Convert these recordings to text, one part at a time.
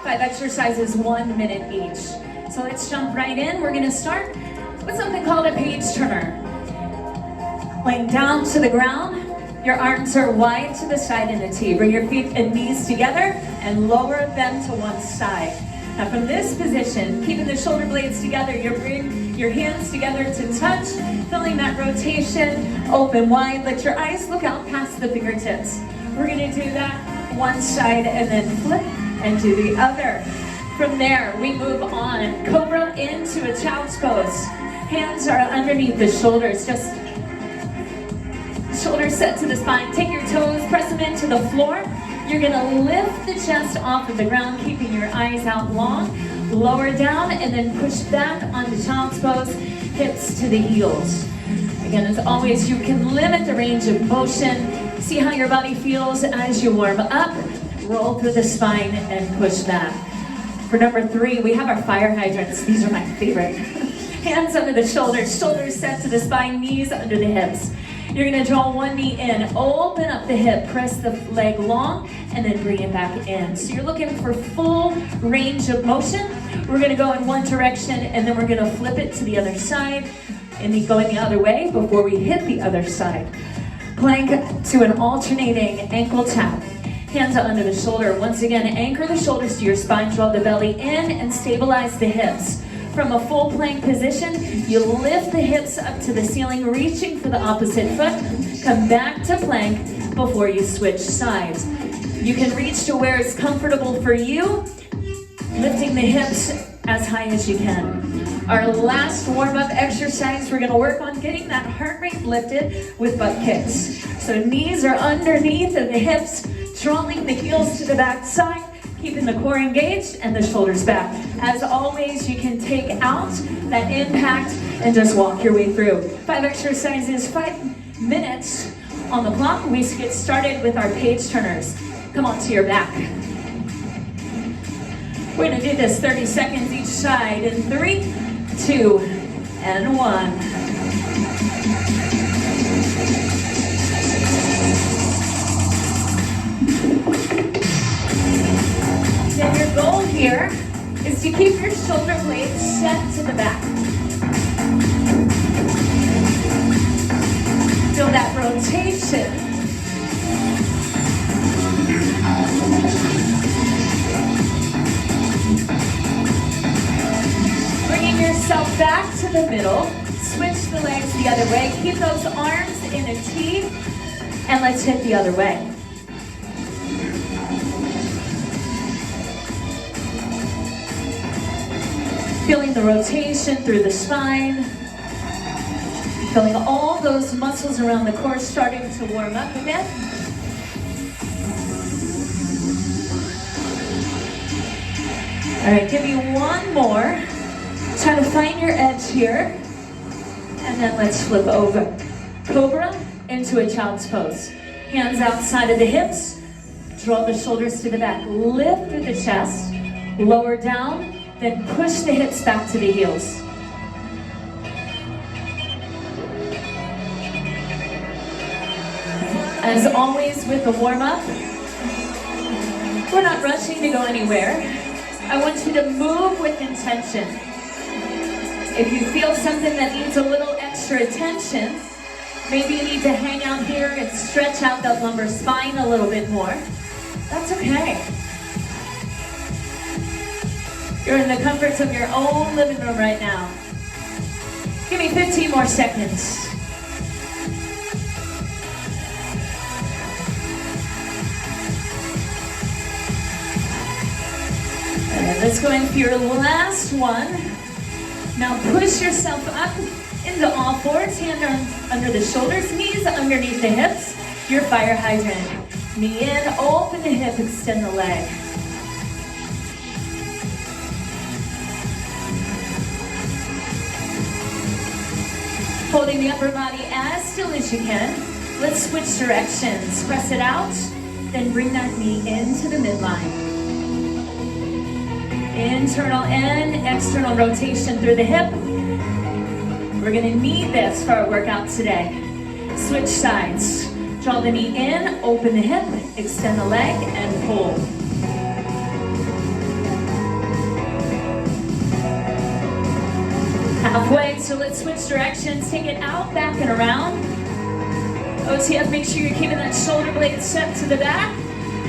5 exercises, 1 minute each. So let's jump right in. We're gonna start with something called a page turner. Laying down to the ground, your arms are wide to the side in a T. Bring your feet and knees together and lower them to one side. Now from this position, keeping the shoulder blades together, you bring your hands together to touch, feeling that rotation, open wide. Let your eyes look out past the fingertips. We're gonna do that one side and then flip and do the other. From there, we move on. Cobra into a child's pose. Hands are underneath the shoulders, just shoulders set to the spine. Take your toes, press them into the floor. You're gonna lift the chest off of the ground, keeping your eyes out long. Lower down and then push back onto child's pose, hips to the heels. Again, as always, you can limit the range of motion. See how your body feels as you warm up. Roll through the spine and push back. For number 3, we have our fire hydrants. These are my favorite. Hands under the shoulders, shoulders set to the spine, knees under the hips. You're gonna draw one knee in, open up the hip, press the leg long, and then bring it back in. So you're looking for full range of motion. We're gonna go in one direction, and then we're gonna flip it to the other side, and then going the other way before we hit the other side. Plank to an alternating ankle tap. Hands are under the shoulder. Once again, anchor the shoulders to your spine, draw the belly in, and stabilize the hips. From a full plank position, you lift the hips up to the ceiling, reaching for the opposite foot. Come back to plank before you switch sides. You can reach to where it's comfortable for you, lifting the hips as high as you can. Our last warm-up exercise, we're gonna work on getting that heart rate lifted with butt kicks. So knees are underneath of the hips, drawing the heels to the back side, keeping the core engaged and the shoulders back. As always, you can take out that impact and just walk your way through. 5 exercises, 5 minutes on the clock. We get started with our page turners. Come on to your back. We're gonna do this 30 seconds each side in 3, 2, and 1. And your goal here is to keep your shoulder blades set to the back. Feel that rotation. Bringing yourself back to the middle. Switch the legs the other way. Keep those arms in a T, and let's hit the other way. Feeling the rotation through the spine. Feeling all those muscles around the core starting to warm up again. All right, give me one more. Try to find your edge here. And then let's flip over. Cobra into a child's pose. Hands outside of the hips. Draw the shoulders to the back. Lift through the chest. Lower down. Then push the hips back to the heels. As always with the warm-up, we're not rushing to go anywhere. I want you to move with intention. If you feel something that needs a little extra attention, maybe you need to hang out here and stretch out that lumbar spine a little bit more. That's okay. You're in the comforts of your own living room right now. Give me 15 more seconds. And let's go in for your last one. Now push yourself up into all fours, hand under the shoulders, knees underneath the hips. Your fire hydrant. Knee in, open the hip, extend the leg. Holding the upper body as still as you can. Let's switch directions. Press it out, then bring that knee into the midline. Internal in, external rotation through the hip. We're gonna need this for our workout today. Switch sides. Draw the knee in, open the hip, extend the leg, and pull. halfway, so let's switch directions. Take it out, back, and around. OTF, make sure you're keeping that shoulder blade set to the back.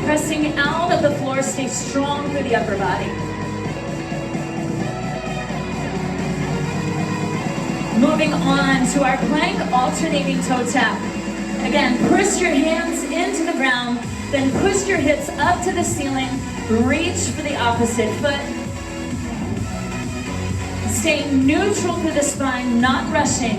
Pressing out of the floor, stay strong through the upper body. Moving on to our plank, alternating toe tap. Again, push your hands into the ground, then push your hips up to the ceiling, reach for the opposite foot. Stay neutral through the spine, not rushing.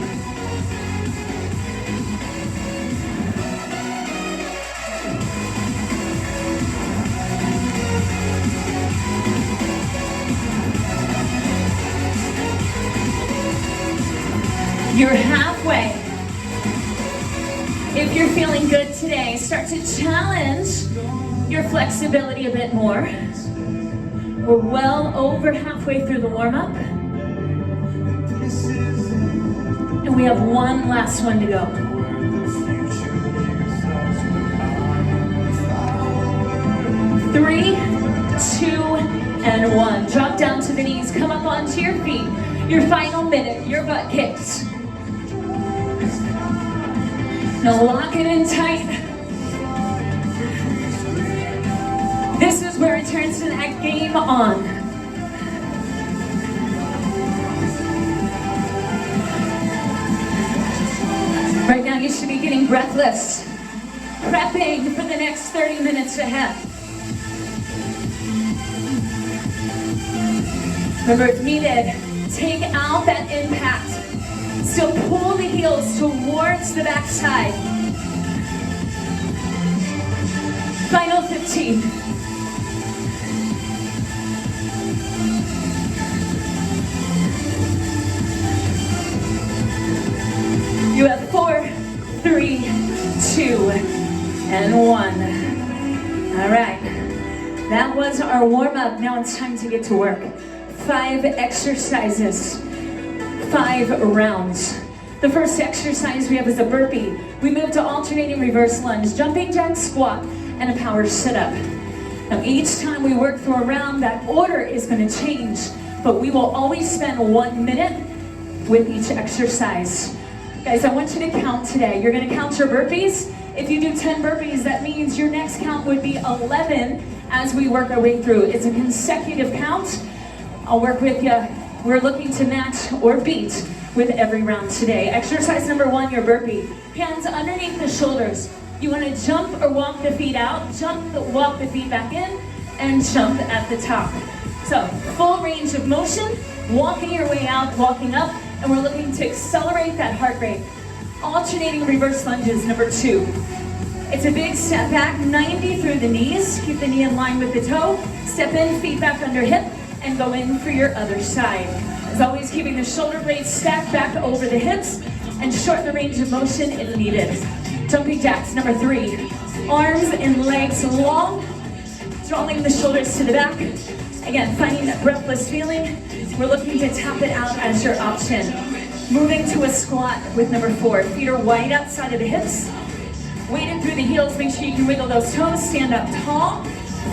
You're halfway. If you're feeling good today, start to challenge your flexibility a bit more. We're well over halfway through the warm-up. And we have one last one to go. 3, 2, and 1. Drop down to the knees, come up onto your feet. Your final minute, your butt kicks. Now lock it in tight. This is where it turns to that game on. Right now you should be getting breathless, prepping for the next 30 minutes ahead. Remember, if needed, take out that impact. So pull the heels towards the backside. Final 15. You have 4, 3, 2, and 1. All right. That was our warm-up. Now it's time to get to work. 5 exercises, 5 rounds. The first exercise we have is a burpee. We move to alternating reverse lunge, jumping jack squat, and a power sit-up. Now each time we work through a round, that order is going to change, but we will always spend 1 minute with each exercise. Guys, I want you to count today. You're going to count your burpees. If you do 10 burpees, that means your next count would be 11 as we work our way through. It's a consecutive count. I'll work with you. We're looking to match or beat with every round today. Exercise number 1, your burpee. Hands underneath the shoulders. You want to jump or walk the feet out, walk the feet back in, and jump at the top. So, full range of motion, walking your way out, walking up, and we're looking to accelerate that heart rate. Alternating reverse lunges, number 2. It's a big step back, 90 through the knees. Keep the knee in line with the toe. Step in, feet back under hip, and go in for your other side. As always, keeping the shoulder blades stacked back over the hips and shorten the range of motion if needed. Jumping jacks, number 3. Arms and legs long, drawing the shoulders to the back. Again, finding that breathless feeling. We're looking to tap it out as your option. Moving to a squat with number 4. Feet are wide outside of the hips. Weighted through the heels, make sure you can wiggle those toes, stand up tall.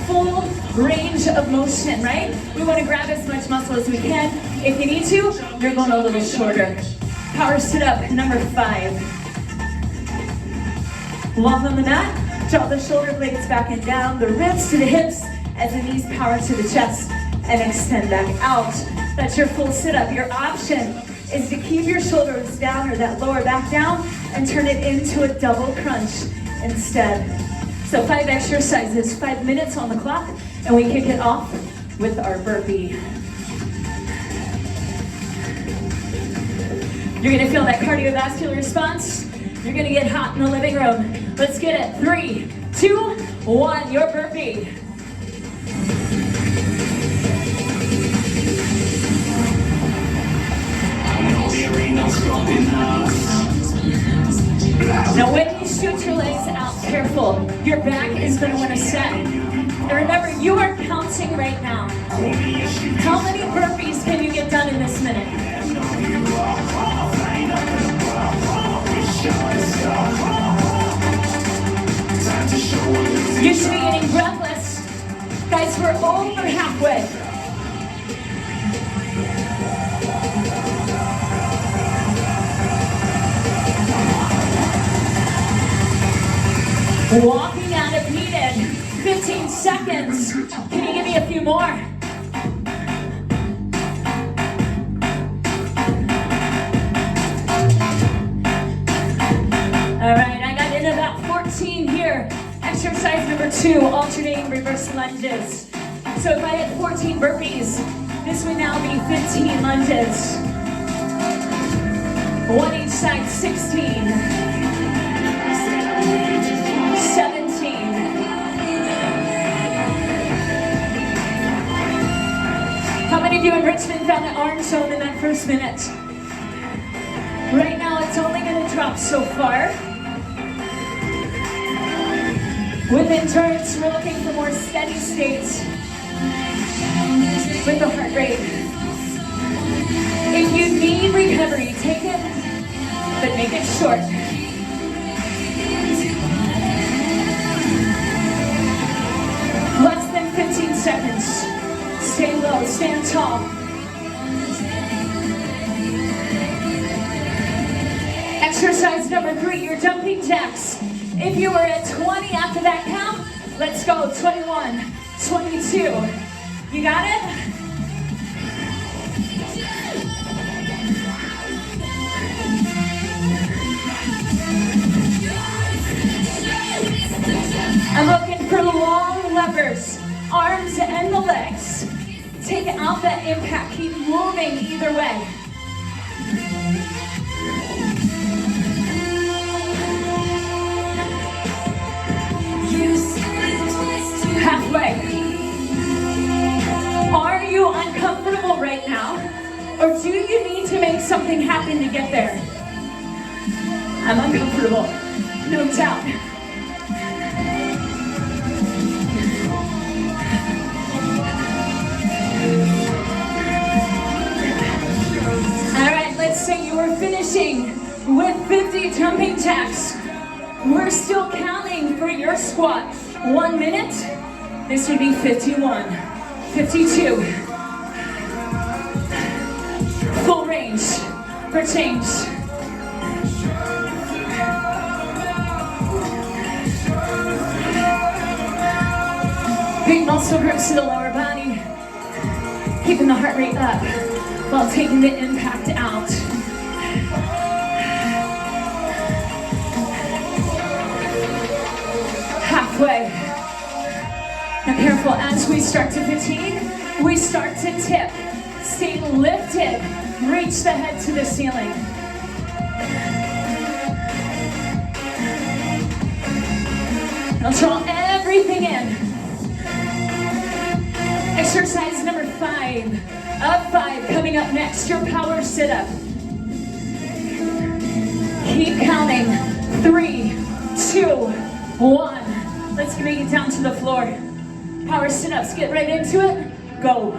Full range of motion, right? We want to grab as much muscle as we can. If you need to, you're going a little shorter. Power sit up, number 5. Walk on the mat, draw the shoulder blades back and down, the ribs to the hips, as the knees power to the chest, and extend back out. That's your full sit up. Your option is to keep your shoulders down or that lower back down and turn it into a double crunch instead. So 5 exercises, 5 minutes on the clock, and we kick it off with our burpee. You're gonna feel that cardiovascular response. You're gonna get hot in the living room. Let's get it. 3, 2, 1, your burpee. Now when you shoot your legs out, careful. Your back is going to want to set. And remember, you are counting right now. How many burpees can you get done in this minute? You should be getting breathless. Guys, we're over halfway. Walking out if needed. 15 seconds. Can you give me a few more? All right, I got in about 14 here. Exercise number 2, alternating reverse lunges. So if I had 14 burpees, this would now be 15 lunges. One each side, 16. 17. How many of you in Richmond found the orange zone in that first minute? Right now it's only going to drop so far. With endurance, we're looking for more steady states with the heart rate. If you need recovery, take it, but make it short. Less than 15 seconds. Stay low, stand tall. Exercise number 3, your jumping jacks. If you were at 20 after that count, let's go. 21, 22. You got it? I'm looking for long levers, arms and the legs. Take out that impact. Keep moving either way. Halfway. Are you uncomfortable right now? Or do you need to make something happen to get there? I'm uncomfortable, no doubt. All right, let's say you were finishing with 50 jumping jacks. We're still counting for your squat. 1 minute, this would be 51, 52. Full range for change. Big muscle groups to the lower body, keeping the heart rate up while taking the impact out. Halfway. Now careful, as we start to fatigue, we start to tip. Stay lifted. Reach the head to the ceiling. Now draw everything in. Exercise number 5. Up 5, coming up next, your power sit-up. Keep counting. 3, 2, 1. Let's make it down to the floor. Power sit-ups, get right into it. Go.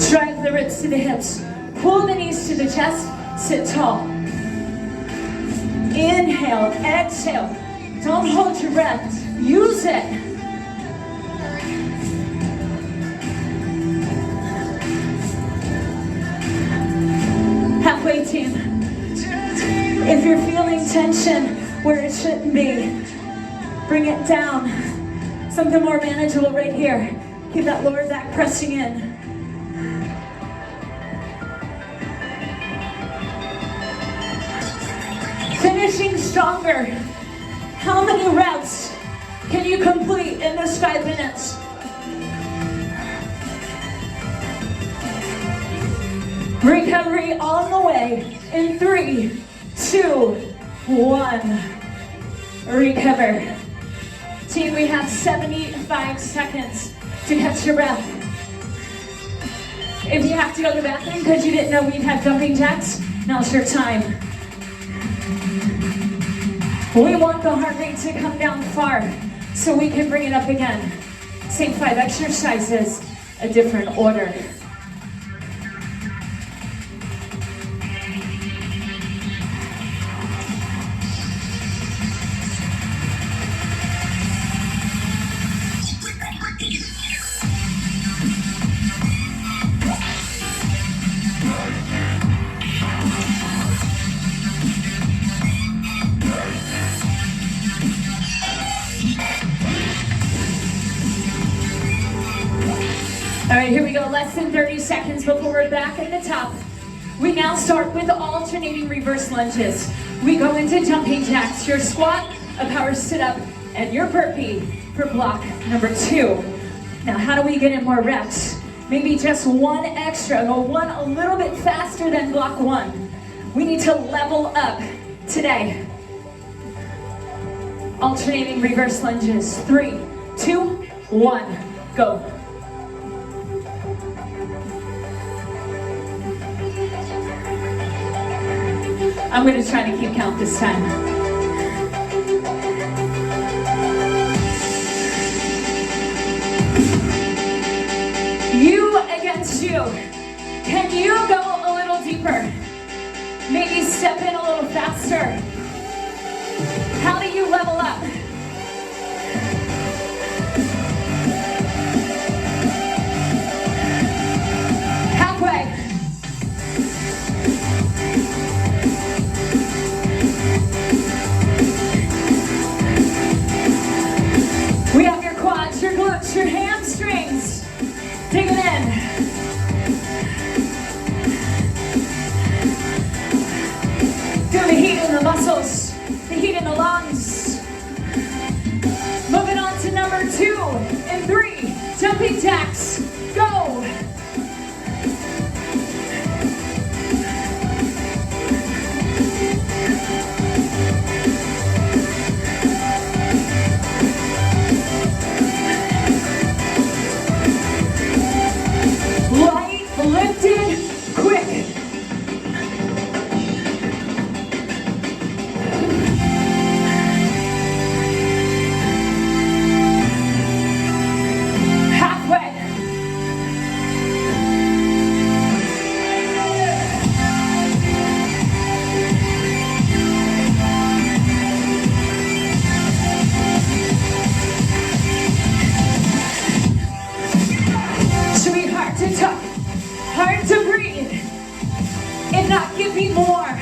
Drive the ribs to the hips. Pull the knees to the chest. Sit tall. Inhale, exhale. Don't hold your breath. Use it. Halfway team. If you're feeling tension where it shouldn't be, bring it down. Something more manageable right here. Keep that lower back pressing in. Finishing stronger. How many reps can you complete in this 5 minutes? Recovery on the way in 3, 2, 1. Recover. Team, we have 75 seconds to catch your breath. If you have to go to the bathroom because you didn't know we'd have jumping jacks, now's your time. We want the heart rate to come down far so we can bring it up again. Same 5 exercises, a different order. here we go. Less than 30 seconds before we're back at the top. We now start with alternating reverse lunges. We go into jumping jacks, your squat, a power sit-up, and your burpee for block number 2. Now, how do we get in more reps? Maybe just one extra, go one a little bit faster than block 1. We need to level up today. Alternating reverse lunges. 3, 2, 1, go. I'm going to try to keep count this time. You against you. Can you go a little deeper? Maybe step in a little faster. How do you level up? Halfway. We have your quads, your glutes, your hamstrings. Dig it in. Feel the heat in the muscles, the heat in the lungs. Moving on to number 2 and 3. Jumping jacks. Go. Light, lifted, quick. Halfway. Should be hard to talk, hard to breathe. If not, give me more.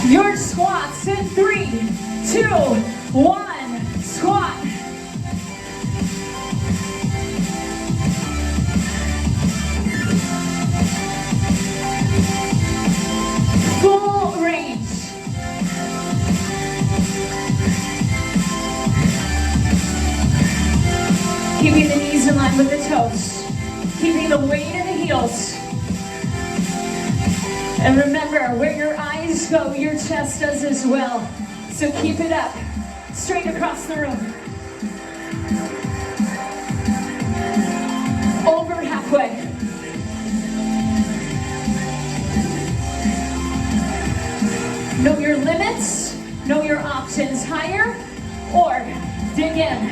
Your squats in 3, 2, 1, squat. Full range. Keeping the knees in line with the toes. Keeping the weight in the heels. And remember, where your eyes go, your chest does as well. So keep it up, straight across the room. Over halfway. Know your limits, know your options, higher or dig in.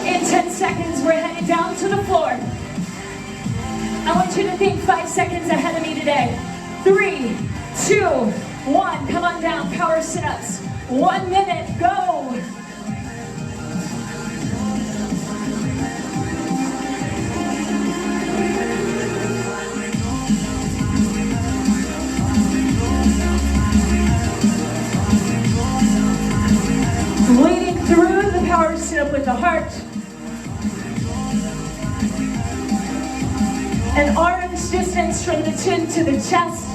In 10 seconds, we're heading down to the floor. I want you to think 5 seconds ahead of me today. 3, 2, 1, come on down, power sit-ups. 1 minute, go. Leading through the power sit-up with the heart. An arm's distance from the chin to the chest.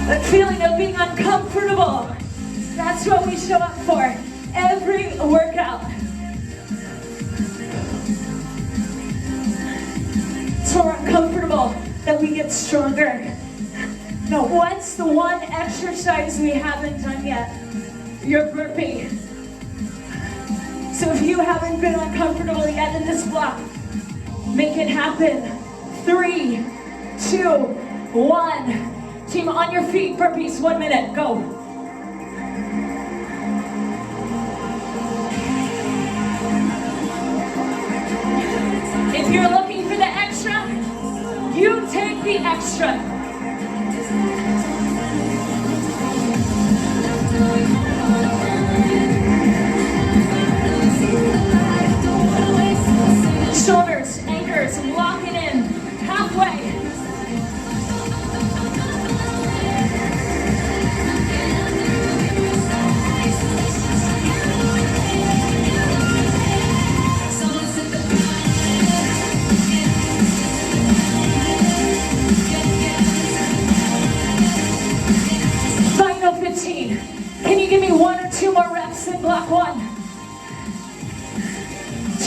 That feeling of being uncomfortable. That's what we show up for every workout. So we're uncomfortable that we get stronger. Now, what's the one exercise we haven't done yet? Your burpee. So if you haven't been uncomfortable yet in this block, make it happen. 3, 2, 1. Team on your feet, burpees, 1 minute, go. If you're looking for the extra, you take the extra. Shoulders, anchors, lock it in. Halfway.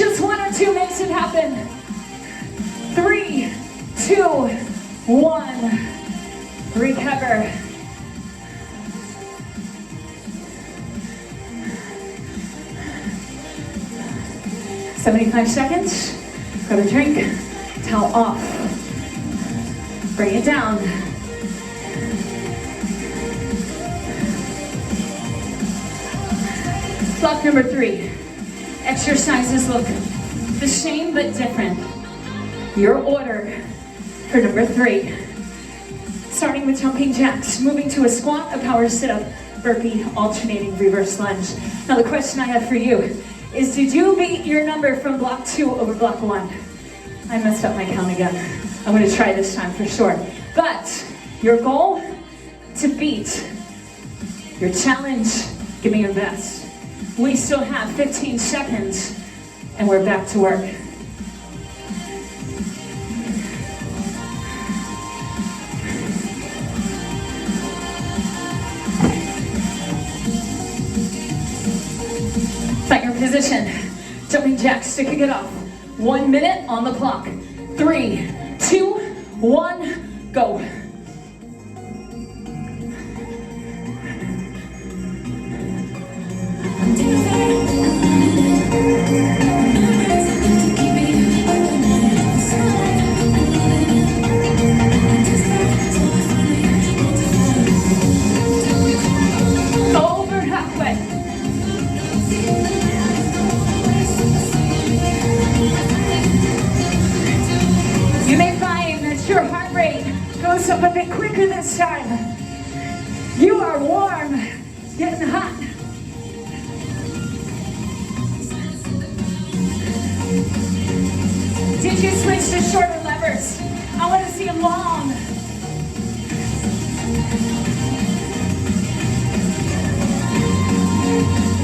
Just 1 or 2 makes it happen. 3, 2, 1. Recover. "75 seconds. Grab a drink. Towel off. Bring it down. Block number 3. Exercises look the same but different. Your order for number 3. Starting with jumping jacks, moving to a squat, a power sit-up, burpee, alternating reverse lunge. Now the question I have for you is, did you beat your number from block 2 over block 1? I messed up my count again. I'm gonna try this time for sure. But your goal, to beat. Your challenge, give me your best. We still have 15 seconds and we're back to work. Find your position. Jumping jacks, kicking it off. 1 minute on the clock. 3, 2, 1, go. Over halfway. You may find that your heart rate goes up a bit quicker this time. You are warm, getting hot. Did you switch to shorter levers? I want to see them long.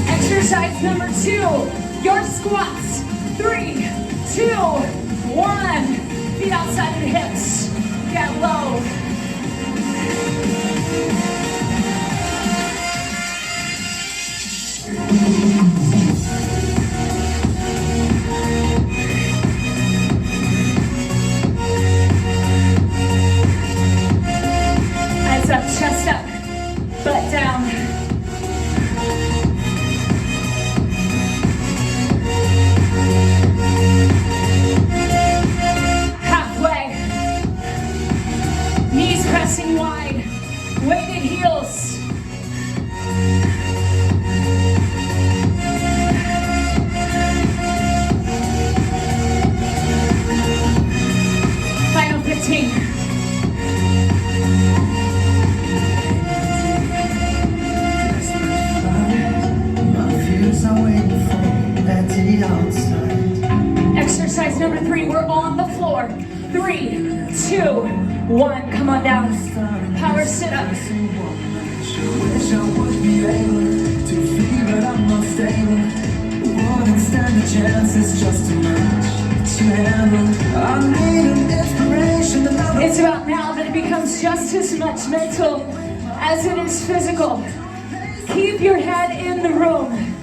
Exercise number 2, your squats. 3, 2, 1. Feet outside of the hips. Get low. Eyes up, chest up, butt down. Halfway. Knees pressing wide. Weighted heels. Final 15. Exercise number 3, we're on the floor. 3, 2, 1, come on down. Power sit-up. Wish I would be able to feel, but I'm not stable. Wouldn't stand a chance, it's just too much to handle. I need an inspiration. It's about now that it becomes just as much mental as it is physical. Keep your head in the room.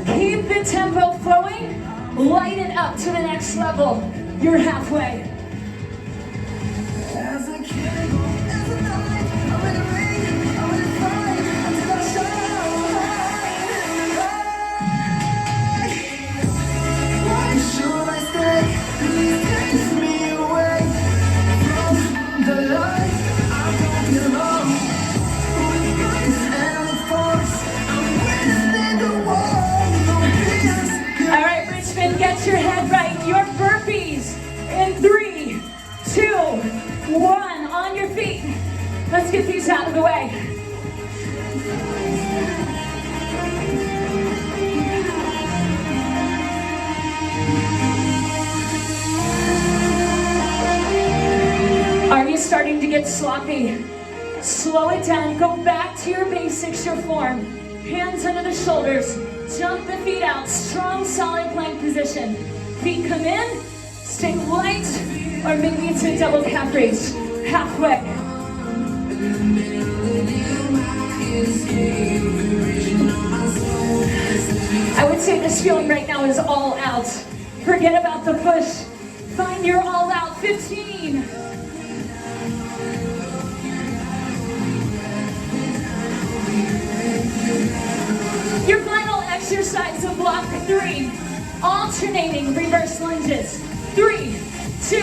Keep the tempo flowing. Light it up to the next level. You're halfway. As I can't go, as a night, I'm ready to ring, I'm ready to fight, until I shine. Why should I stay? Please take me away from the light. I don't belong with grace and with force. I'm witnessing the war, no peace. All right, Richmond, get your head right. Your burpees in 3, 2, 1. On your feet. Let's get these out of the way. Are you starting to get sloppy? Slow it down. Go back to your basics, your form. Hands under the shoulders. Jump the feet out. Strong, solid plank position. Feet come in. Stay light. Or maybe it's a double calf raise. Halfway. I would say this feeling right now is all out. Forget about the push. Find your all out. 15. Your final exercise of block 3. Alternating reverse lunges. 3, 2,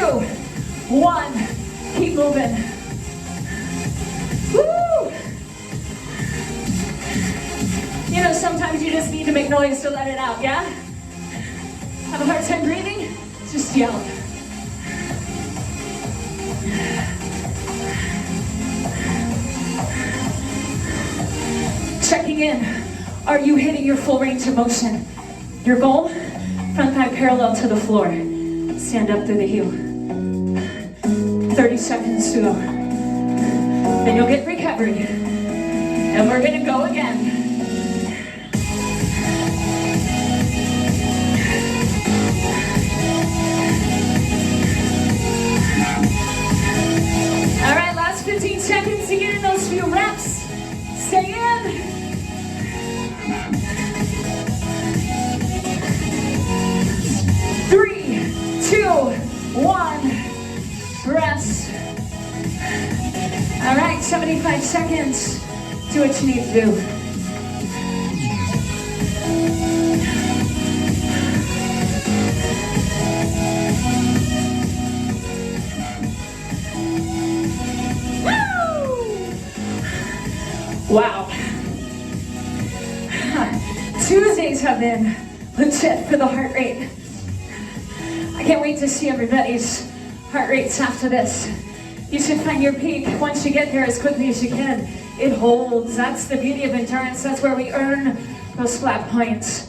1. Keep moving. Woo! You know, sometimes you just need to make noise to let it out, yeah? Have a hard time breathing? Just yell. Checking in. Are you hitting your full range of motion? Your goal? Front thigh parallel to the floor. Stand up through the heel. 30 seconds to go. Then you'll get recovery. And we're gonna go again. All right, last 15 seconds to get in those few reps. Stay in. Three, 2, 1. Rest. All right, 75 seconds. Do what you need to do. Wow. Tuesdays have been legit for the heart rate. I can't wait to see everybody's heart rates after this. You should find your peak once you get there as quickly as you can. It holds. That's the beauty of endurance. That's where we earn those flat points.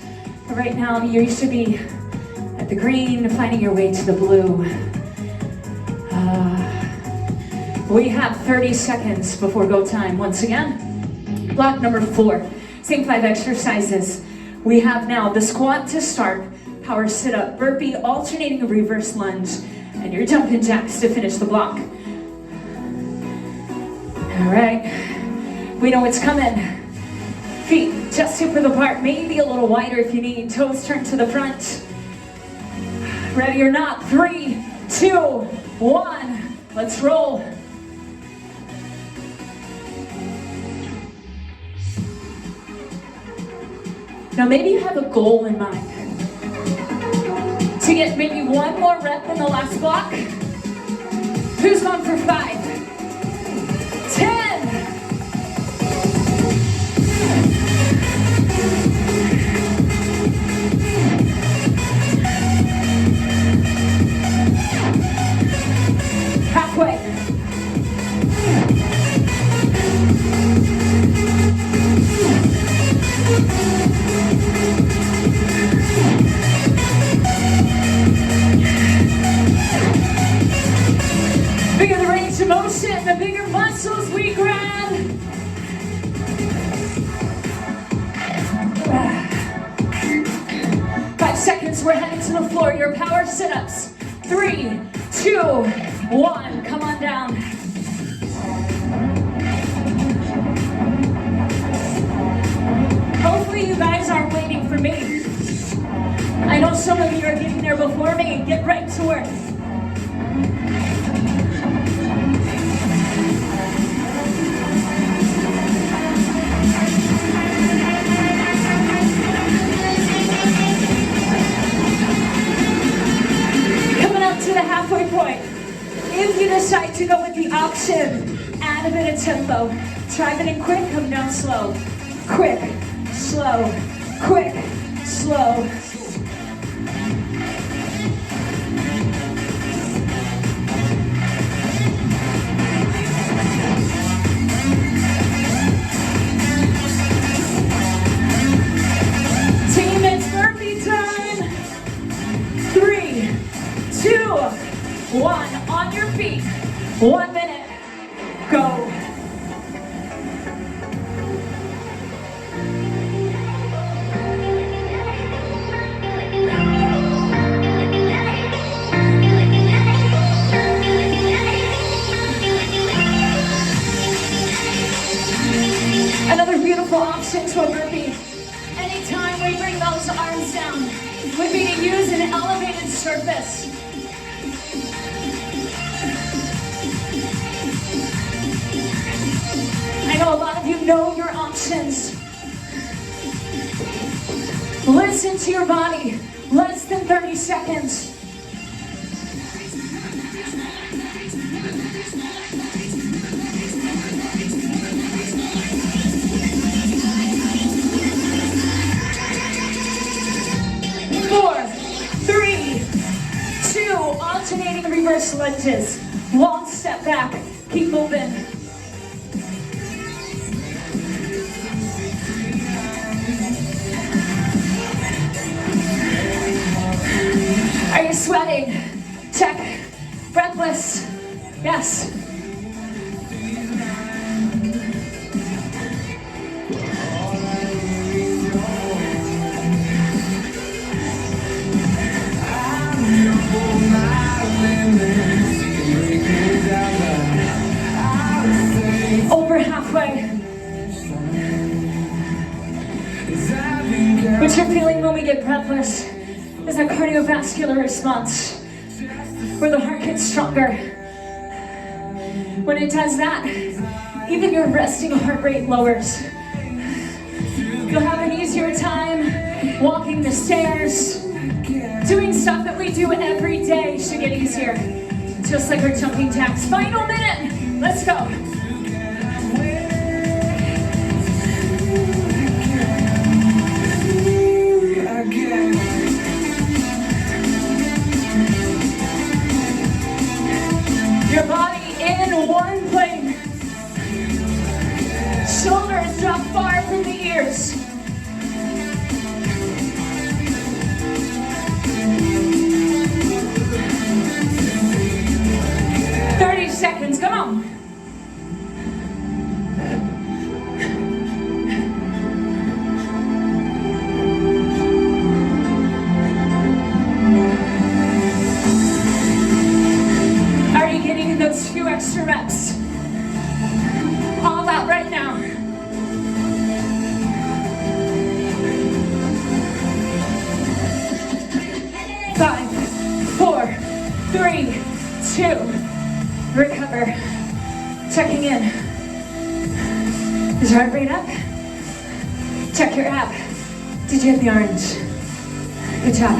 But right now, you should be at the green, finding your way to the blue. We have 30 seconds before go time. Once again, block number 4. Same 5 exercises. We have now the squat to start, power sit-up, burpee, alternating a reverse lunge, and your jumping jacks to finish the block. All right, we know what's coming. Feet just hip width apart, maybe a little wider if you need. Toes turned to the front. Ready or not, 3, 2, 1, let's roll. Now maybe you have a goal in mind. To get maybe one more rep in the last block. Who's going for 5? 10. Halfway. Bigger the range of motion, the bigger muscles we grab. 5 seconds, we're heading to the floor. Your power sit-ups. 3, 2, 1, come on down. Hopefully you guys aren't waiting for me. I know some of you are getting there before me. Get right to work. To the halfway point. If you decide to go with the option, add a bit of tempo. Drive it in quick, come down slow. Quick, slow, quick, slow. Team, it's burpee time. 3, 2, 1, on your feet. 1 minute, go. Another beautiful option to a burpee. Anytime we bring those arms down, would be to use an an elevated surface. I know a lot of you know your options. Listen to your body. Less than 30 seconds. Four, three, two, alternating reverse lunges. Long step back, keep moving. Are you sweating? Check. Breathless? Yes. Over halfway. What you're feeling when we get breathless is a cardiovascular response where the heart gets stronger. When it does that, even your resting heart rate lowers. You'll have an easier time walking the stairs. Doing stuff that we do every day should get easier. Just like our jumping jacks. Final minute. Let's go. Your body in one plane. Shoulders drop far from the ears. Seconds, come on. Are you getting those few extra reps? All out right now. Five, four, three, two. Recover. Checking in. Is your heart rate up? Check your app. Did you hit the orange? Good job.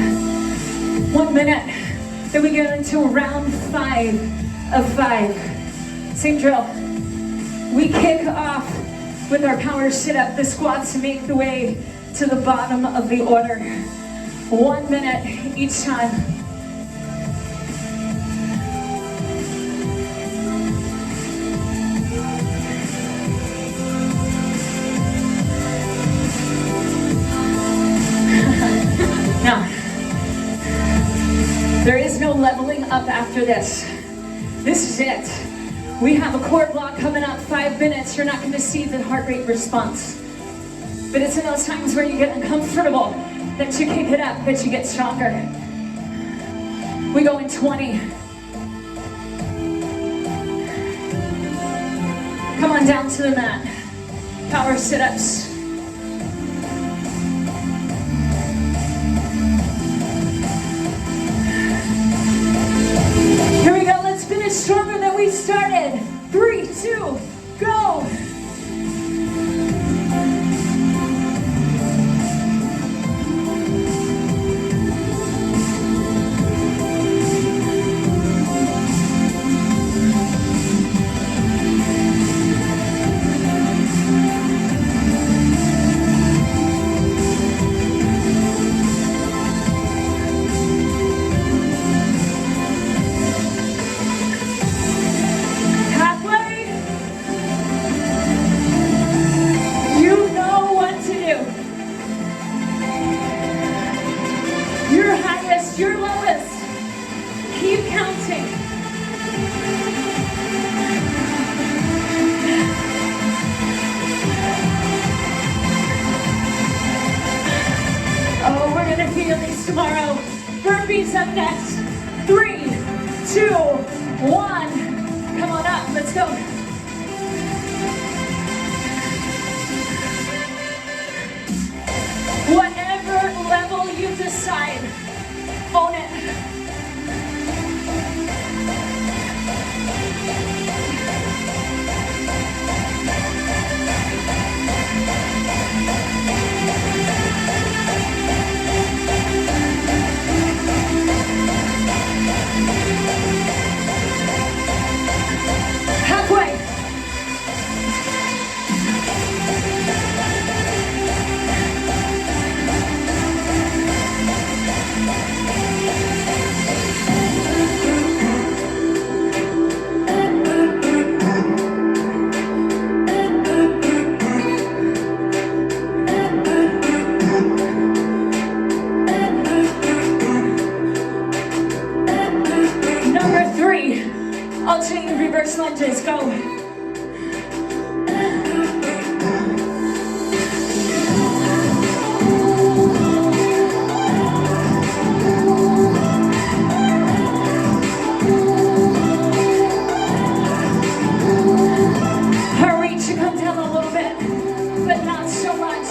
1 minute. Then we get into round 5 of 5. Same drill. We kick off with our power sit-up. The squats to make the way to the bottom of the order. 1 minute each time. Now, there is no leveling up after this. This is it. We have a core block coming up, 5 minutes. You're not going to see the heart rate response. But it's in those times where you get uncomfortable that you kick it up, that you get stronger. We go in 20. Come on down to the mat. Power sit-ups. Here we go, let's finish stronger than we started. 3, 2, go. Your lowest. Keep counting. Oh, we're gonna feel these tomorrow. Burpees up next. 3, 2, 1. Come on up, let's go. Whatever level you decide, Number 3, alternating reverse lunges, go. Heart rate should come down a little bit, but not so much.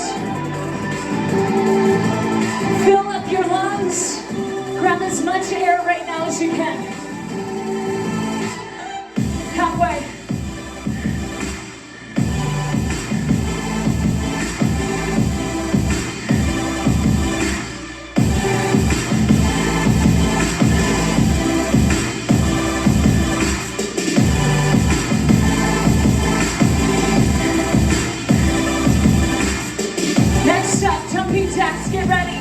Fill up your lungs. Grab as much air right now as you can. Halfway. Next up, jumping jacks, get ready.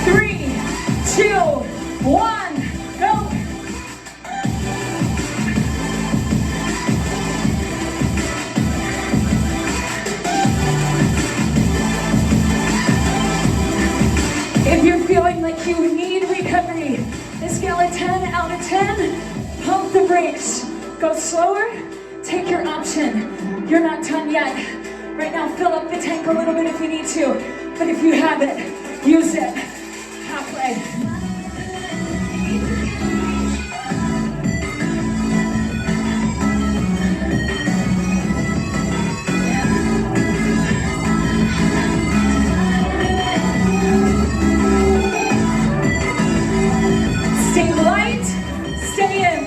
Three, two, one, go. If you're feeling like you need recovery, a scale of 10 out of 10, pump the brakes. Go slower, take your option. You're not done yet. Right now, fill up the tank a little bit if you need to, but if you have it, use it. Halfway. Stay light, stay in.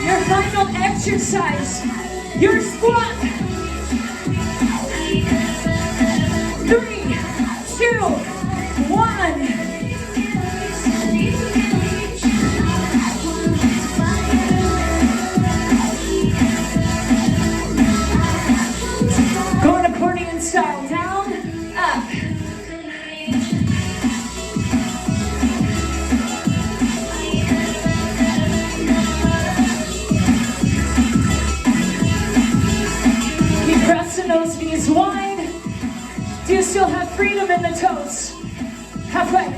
Your final exercise, your squat. 3, 2, 1. Going accordion style, down, up. Keep pressing those knees wide. Do you still have freedom in the toes? Halfway.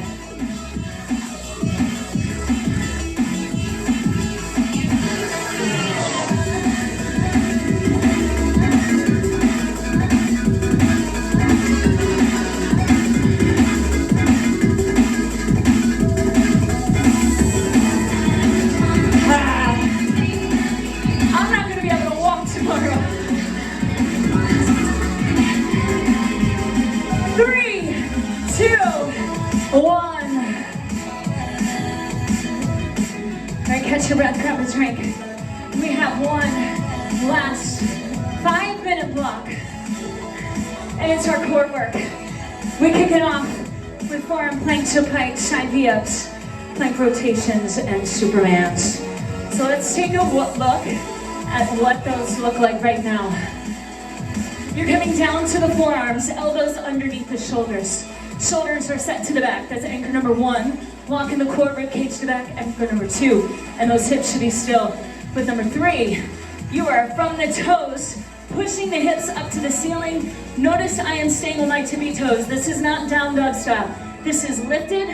I'm not going to be able to walk tomorrow. 3, 2, 1. All right, catch your breath, grab a drink. We have one last 5-minute block, and it's our core work. We kick it off with forearm planks to pike, side V-ups, plank rotations, and Supermans. So let's take a look at what those look like right now. You're coming down to the forearms, elbows underneath the shoulders. Shoulders are set to the back. That's anchor number 1. Walking the core, rib cage to back, anchor number 2. And those hips should be still. With number 3, you are from the toes, pushing the hips up to the ceiling. Notice I am staying on my tippy toes. This is not down dog style. This is lifted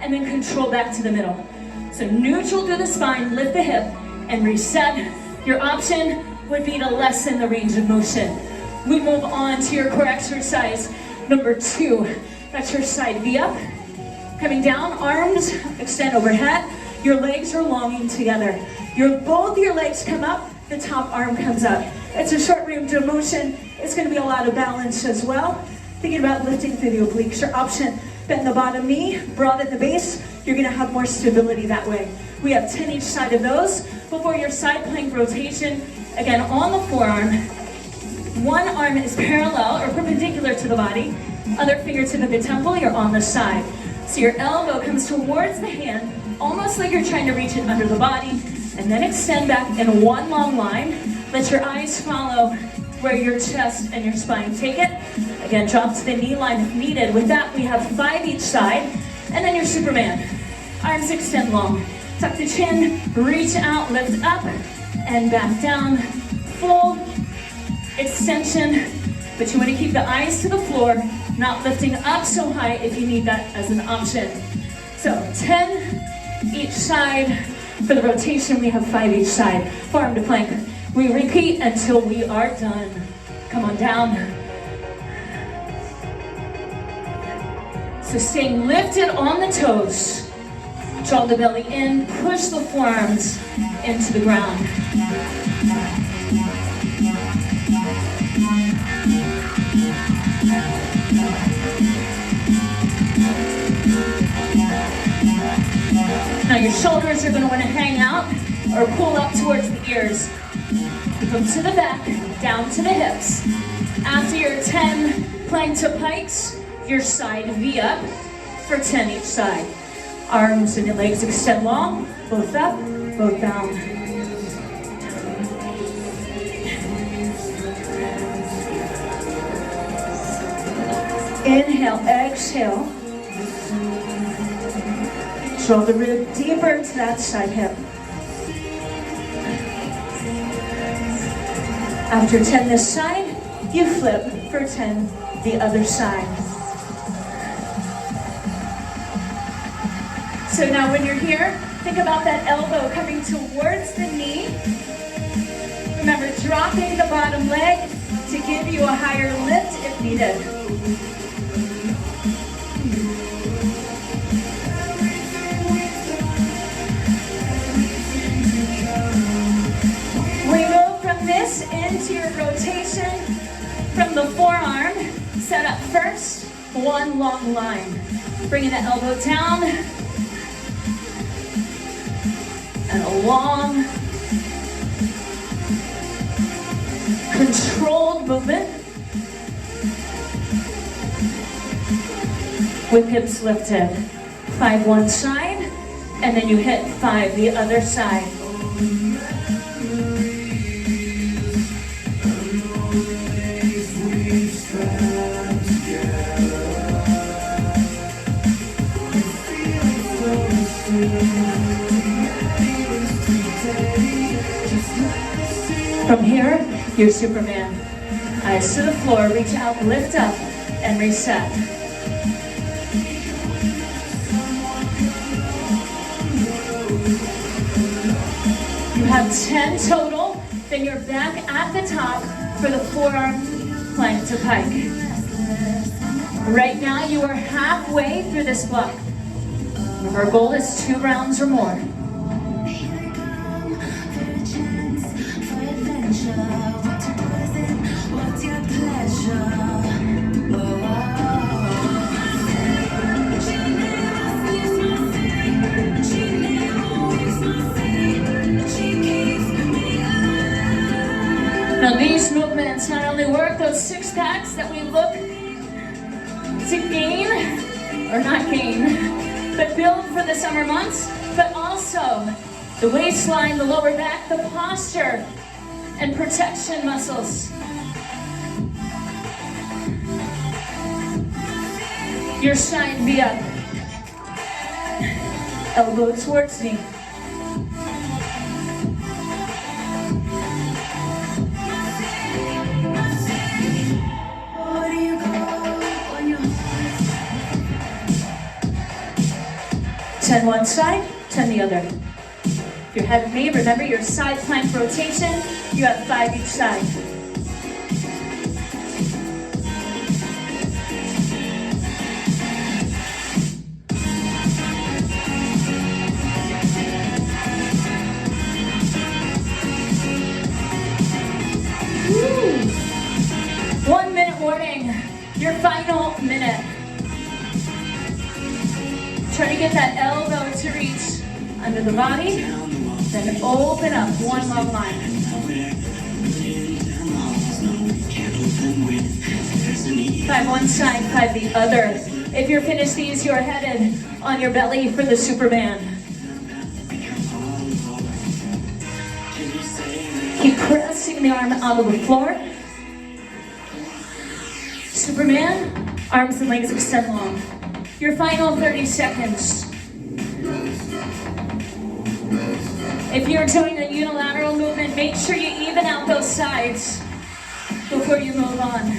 and then control back to the middle. So neutral through the spine, lift the hip, and reset. Your option would be to lessen the range of motion. We move on to your core exercise number 2. That's your side V-up. Coming down, arms extend overhead. Your legs are longing together. Both your legs come up, the top arm comes up. It's a short range of motion. It's going to be a lot of balance as well. Thinking about lifting through the obliques. Your option, bend the bottom knee, broaden the base. You're going to have more stability that way. We have 10 each side of those. Before your side plank rotation, again on the forearm, one arm is parallel or perpendicular to the body, other fingertip at the temple, you're on the side. So your elbow comes towards the hand, almost like you're trying to reach it under the body, and then extend back in one long line. Let your eyes follow where your chest and your spine take it. Again, drop to the knee line if needed. With that, we have 5 each side, and then your Superman. Arms extend long. Tuck the chin, reach out, lift up, and back down. Full extension, but you want to keep the eyes to the floor, not lifting up so high if you need that as an option. So 10 each side. For the rotation, we have 5 each side. Forearm to plank. We repeat until we are done. Come on down. So staying lifted on the toes. Draw the belly in, push the forearms into the ground. Now your shoulders are going to want to hang out or pull up towards the ears. Come to the back, down to the hips. After your 10 plank to pikes, your side V up for 10 each side. Arms and your legs extend long, both up, both down. Inhale, exhale. Draw the rib deeper into that side hip. After 10 this side, you flip for 10 the other side. So now when you're here, think about that elbow coming towards the knee. Remember, dropping the bottom leg to give you a higher lift if needed. We move from this into your rotation from the forearm. Set up first, one long line. Bringing the elbow down. And a long, controlled movement with hips lifted. 5 one side, and then you hit 5 the other side. From here, your Superman. Eyes to the floor, reach out, lift up, and reset. You have 10 total, then you're back at the top for the forearm plank to pike. Right now, you are halfway through this block. Our goal is 2 rounds or more. Now these movements not only work those 6 packs that we look to gain, or not gain, but build for the summer months, but also the waistline, the lower back, the posture, and protection muscles. Your side V up. Elbow towards knee. Ten one side, 10 the other. If you're ahead of me, remember your side plank rotation. You have 5 each side. Woo. 1 minute warning, your final minute. Try to get that elbow to reach under the body, then open up, 1 long line. 5 one side, 5 the other. If you're finished these, you're headed on your belly for the Superman. Keep pressing the arm onto the floor. Superman, arms and legs extend long. Your final 30 seconds. If you're doing a unilateral movement, make sure you even out those sides before you move on.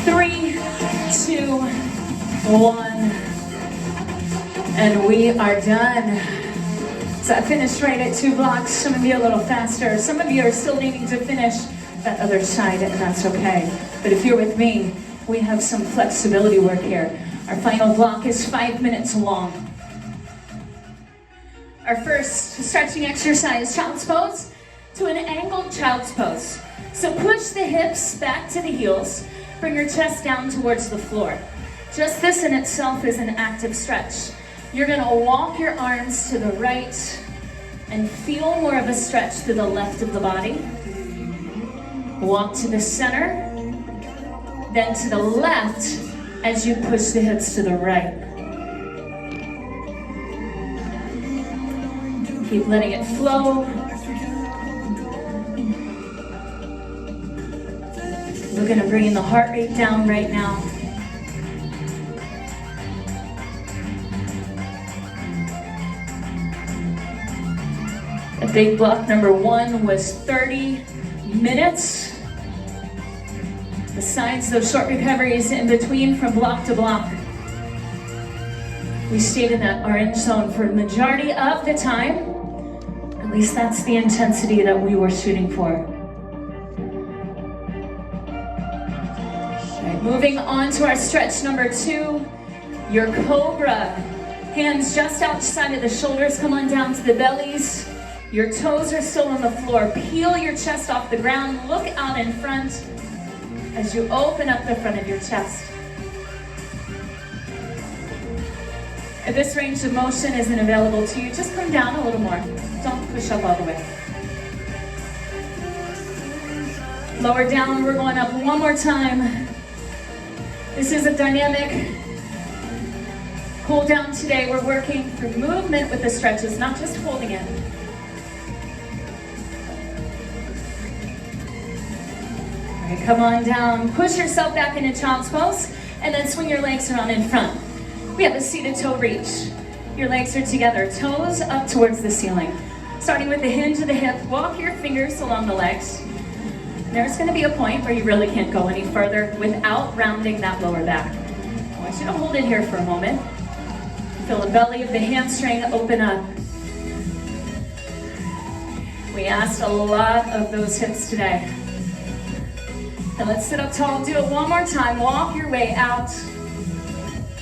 Three, two, one, and we are done. So I finished right at 2 blocks. Some of you a little faster. Some of you are still needing to finish that other side, and that's okay. But if you're with me, we have some flexibility work here. Our final block is 5 minutes long. Our first stretching exercise, child's pose to an angled child's pose. So push the hips back to the heels. Bring your chest down towards the floor. Just this in itself is an active stretch. You're gonna walk your arms to the right and feel more of a stretch to the left of the body. Walk to the center, then to the left as you push the hips to the right. Keep letting it flow. We're gonna bring the heart rate down right now. Big block number 1 was 30 minutes. Besides those short recoveries in between from block to block, we stayed in that orange zone for the majority of the time. At least that's the intensity that we were shooting for. All right, moving on to our stretch number 2, your cobra. Hands just outside of the shoulders, come on down to the bellies. Your toes are still on the floor. Peel your chest off the ground. Look out in front as you open up the front of your chest. If this range of motion isn't available to you, just come down a little more. Don't push up all the way. Lower down, we're going up one more time. This is a dynamic cool down today. We're working for movement with the stretches, not just holding it. All right, come on down. Push yourself back into child's pose, and then swing your legs around in front. We have a seated toe reach. Your legs are together, toes up towards the ceiling. Starting with the hinge of the hip, walk your fingers along the legs. There's gonna be a point where you really can't go any further without rounding that lower back. I want you to hold it here for a moment. Feel the belly of the hamstring open up. We asked a lot of those hips today. And let's sit up tall, do it one more time. Walk your way out,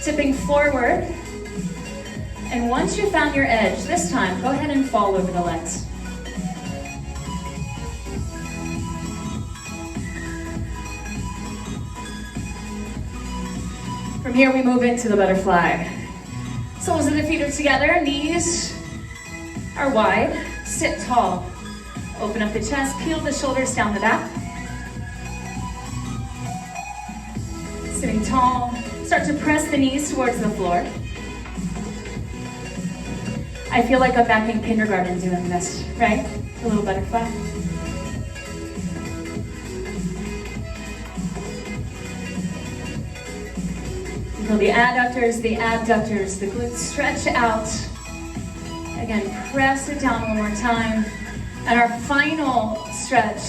tipping forward. And once you found your edge, this time, go ahead and fall over the legs. From here, we move into the butterfly. Soles of the feet are together, knees are wide. Sit tall. Open up the chest, peel the shoulders down the back. Sitting tall, start to press the knees towards the floor. I feel like I'm back in kindergarten doing this, right? A little butterfly. Feel the adductors, the abductors, the glutes stretch out. Again, press it down one more time. And our final stretch,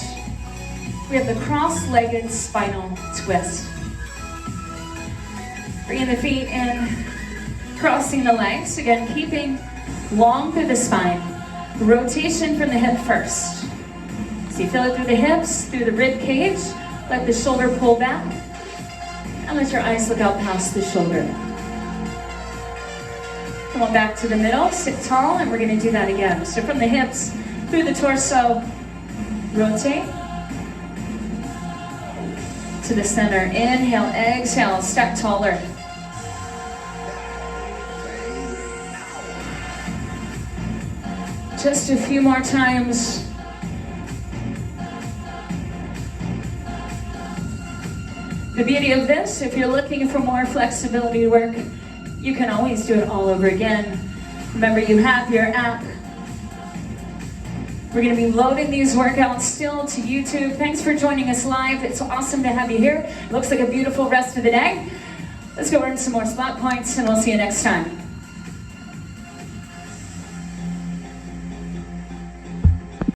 we have the cross-legged spinal twist. Bringing the feet in, crossing the legs. Again, keeping long through the spine. Rotation from the hip first. So you feel it through the hips, through the rib cage. Let the shoulder pull back. And let your eyes look out past the shoulder. Come on back to the middle, sit tall, and we're gonna do that again. So from the hips, through the torso, rotate. To the center, inhale, exhale, step taller. Just a few more times. The beauty of this, if you're looking for more flexibility work, you can always do it all over again. Remember, you have your app. We're going to be loading these workouts still to YouTube. Thanks for joining us live. It's awesome to have you here. Looks like a beautiful rest of the day. Let's go earn some more spot points, and we'll see you next time.